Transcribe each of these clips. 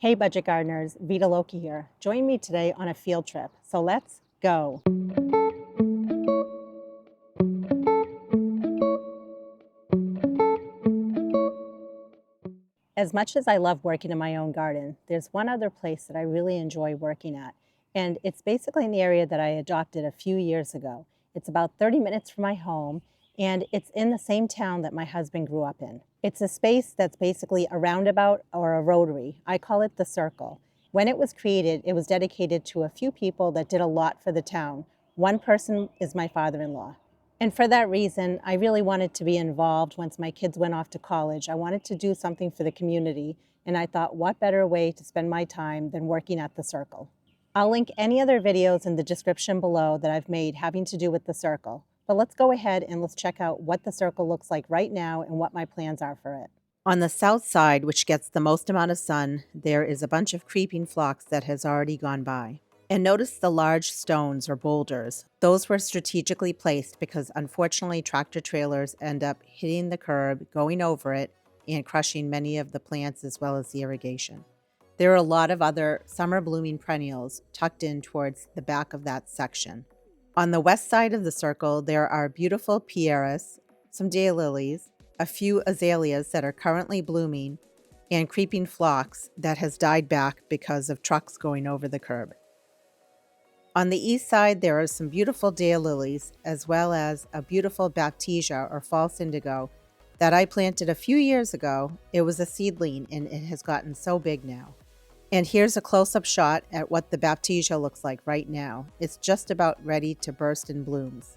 Hey budget gardeners, Vita Loki here. Join me today on a field trip. So let's go. As much as I love working in my own garden, there's one other place that I really enjoy working at. And it's basically in the area that I adopted a few years ago. It's about 30 minutes from my home, and it's in the same town that my husband grew up in. It's a space that's basically a roundabout or a rotary. I call it the circle. When it was created, it was dedicated to a few people that did a lot for the town. One person is my father-in-law. And for that reason, I really wanted to be involved once my kids went off to college. I wanted to do something for the community, and I thought, what better way to spend my time than working at the circle? I'll link any other videos in the description below that I've made having to do with the circle. But let's go ahead and let's check out what the circle looks like right now and what my plans are for it. On the south side, which gets the most amount of sun, there is a bunch of creeping phlox that has already gone by. And notice the large stones or boulders. Those were strategically placed because unfortunately tractor trailers end up hitting the curb, going over it, and crushing many of the plants as well as the irrigation. There are a lot of other summer blooming perennials tucked in towards the back of that section. On the west side of the circle, there are beautiful pieris, some daylilies, a few azaleas that are currently blooming, and creeping phlox that has died back because of trucks going over the curb. On the east side, there are some beautiful daylilies, as well as a beautiful baptisia or false indigo that I planted a few years ago. It was a seedling and it has gotten so big now. And here's a close-up shot at what the baptisia looks like right now. It's just about ready to burst in blooms.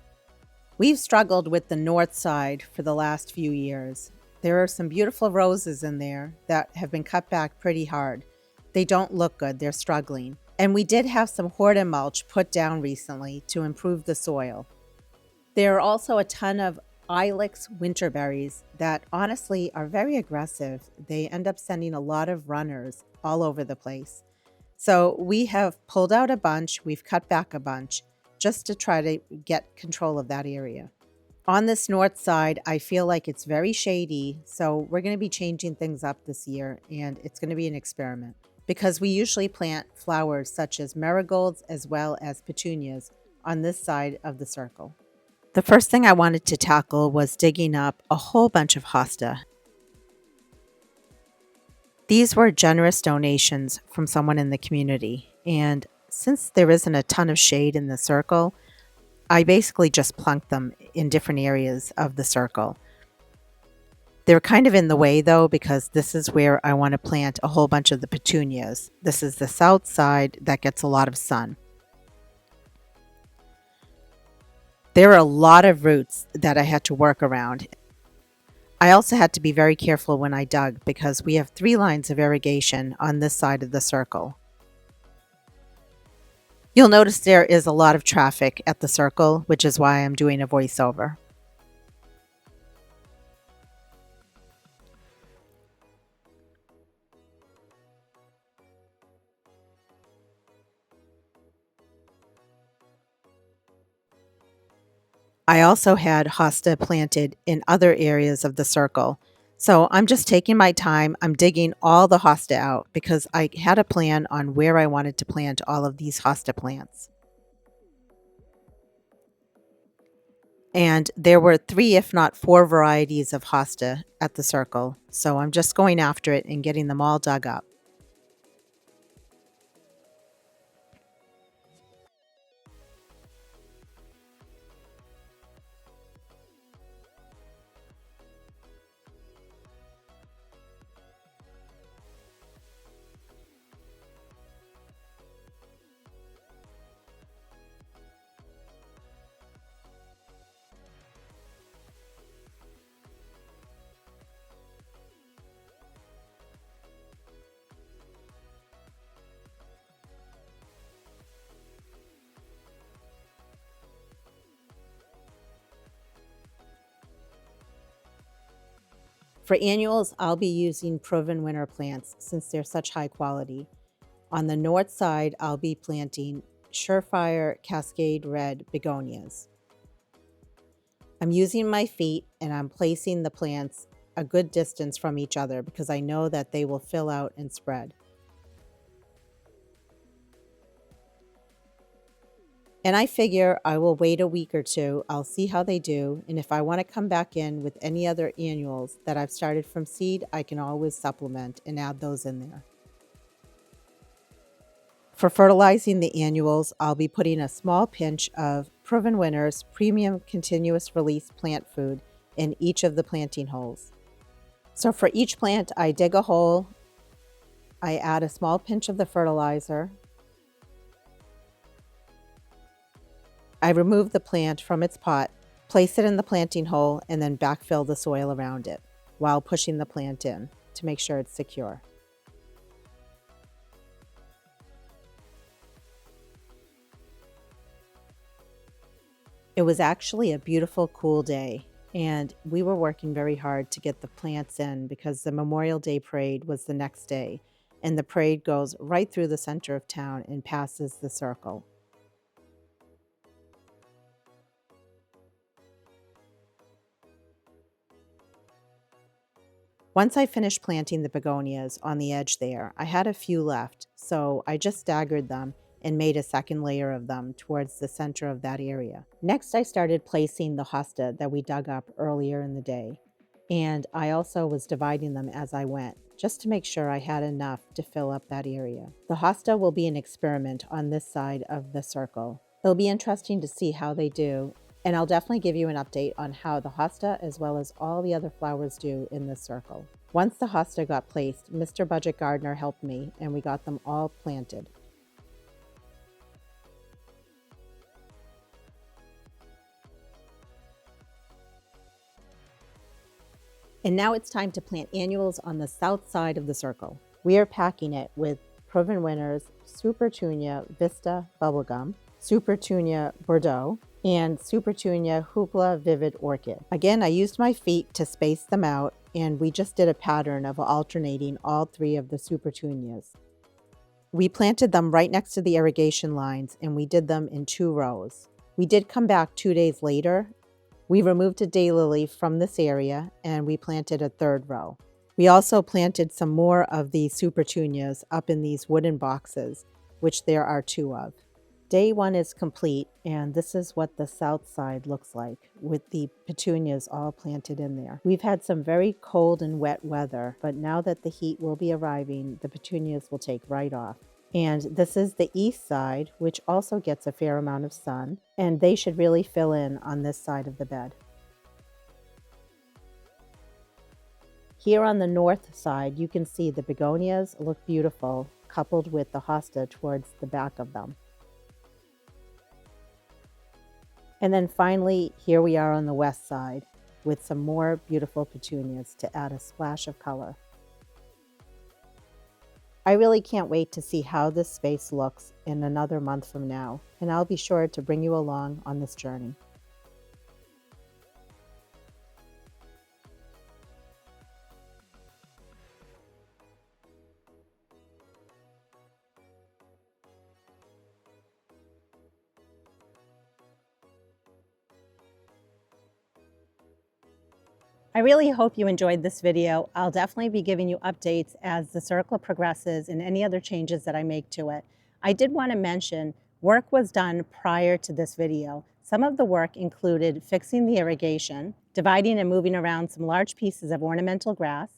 We've struggled with the north side for the last few years. There are some beautiful roses in there that have been cut back pretty hard. They don't look good, they're struggling. And we did have some horta mulch put down recently to improve the soil. There are also a ton of ilex winterberries that honestly are very aggressive. They end up sending a lot of runners all over the place. So we have pulled out a bunch, we've cut back a bunch, just to try to get control of that area. On this north side, I feel like it's very shady, so we're going to be changing things up this year, and it's going to be an experiment. Because we usually plant flowers such as marigolds as well as petunias on this side of the circle. The first thing I wanted to tackle was digging up a whole bunch of hosta. These were generous donations from someone in the community, and since there isn't a ton of shade in the circle, I basically just plunked them in different areas of the circle. They're kind of in the way though, because this is where I want to plant a whole bunch of the petunias. This is the south side that gets a lot of sun. There are a lot of roots that I had to work around. I also had to be very careful when I dug because we have 3 lines of irrigation on this side of the circle. You'll notice there is a lot of traffic at the circle, which is why I'm doing a voiceover. I also had hosta planted in other areas of the circle. So I'm just taking my time. I'm digging all the hosta out because I had a plan on where I wanted to plant all of these hosta plants. And there were 3, if not 4 varieties of hosta at the circle. So I'm just going after it and getting them all dug up. For annuals, I'll be using proven winter plants since they're such high quality. On the north side, I'll be planting Surefire Cascade Red Begonias. I'm using my feet and I'm placing the plants a good distance from each other because I know that they will fill out and spread. And I figure I will wait a week or two. I'll see how they do. And if I want to come back in with any other annuals that I've started from seed, I can always supplement and add those in there. For fertilizing the annuals, I'll be putting a small pinch of Proven Winners Premium Continuous Release Plant Food in each of the planting holes. So for each plant, I dig a hole, I add a small pinch of the fertilizer, I remove the plant from its pot, place it in the planting hole, and then backfill the soil around it while pushing the plant in to make sure it's secure. It was actually a beautiful, cool day, and we were working very hard to get the plants in because the Memorial Day parade was the next day, and the parade goes right through the center of town and passes the circle. Once I finished planting the begonias on the edge there, I had a few left, so I just staggered them and made a second layer of them towards the center of that area. Next, I started placing the hosta that we dug up earlier in the day, and I also was dividing them as I went, just to make sure I had enough to fill up that area. The hosta will be an experiment on this side of the circle. It'll be interesting to see how they do, and I'll definitely give you an update on how the hosta as well as all the other flowers do in this circle. Once the hosta got placed, Mr. Budget Gardener helped me and we got them all planted. And now it's time to plant annuals on the south side of the circle. We are packing it with Proven Winners Supertunia Vista Bubblegum, Supertunia Bordeaux, and Supertunia Hoopla Vivid Orchid. Again, I used my feet to space them out, and we just did a pattern of alternating all three of the Supertunias. We planted them right next to the irrigation lines, and we did them in 2 rows. We did come back 2 days later. We removed a daylily from this area, and we planted a 3rd row. We also planted some more of the Supertunias up in these wooden boxes, which there are 2 of. Day 1 is complete, and this is what the south side looks like, with the petunias all planted in there. We've had some very cold and wet weather, but now that the heat will be arriving, the petunias will take right off. And this is the east side, which also gets a fair amount of sun, and they should really fill in on this side of the bed. Here on the north side, you can see the begonias look beautiful, coupled with the hosta towards the back of them. And then finally, here we are on the west side with some more beautiful petunias to add a splash of color. I really can't wait to see how this space looks in another month from now, and I'll be sure to bring you along on this journey. I really hope you enjoyed this video. I'll definitely be giving you updates as the circle progresses and any other changes that I make to it. I did want to mention work was done prior to this video. Some of the work included fixing the irrigation, dividing and moving around some large pieces of ornamental grass,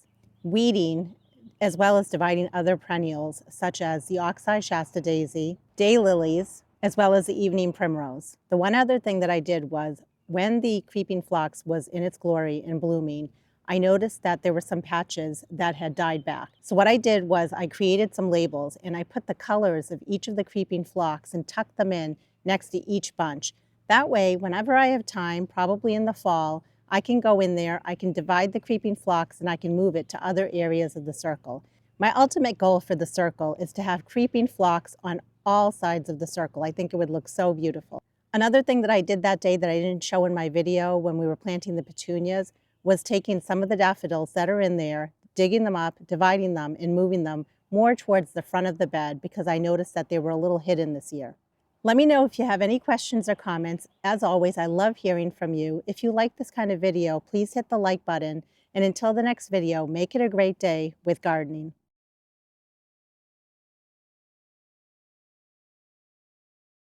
weeding, as well as dividing other perennials such as the oxeye shasta daisy, daylilies, as well as the evening primrose. The one other thing that I did was when the creeping phlox was in its glory and blooming, I noticed that there were some patches that had died back. So what I did was I created some labels and I put the colors of each of the creeping phlox and tucked them in next to each bunch. That way, whenever I have time, probably in the fall, I can go in there, I can divide the creeping phlox and I can move it to other areas of the circle. My ultimate goal for the circle is to have creeping phlox on all sides of the circle. I think it would look so beautiful. Another thing that I did that day that I didn't show in my video when we were planting the petunias was taking some of the daffodils that are in there, digging them up, dividing them, and moving them more towards the front of the bed because I noticed that they were a little hidden this year. Let me know if you have any questions or comments. As always, I love hearing from you. If you like this kind of video, please hit the like button. And until the next video, make it a great day with gardening.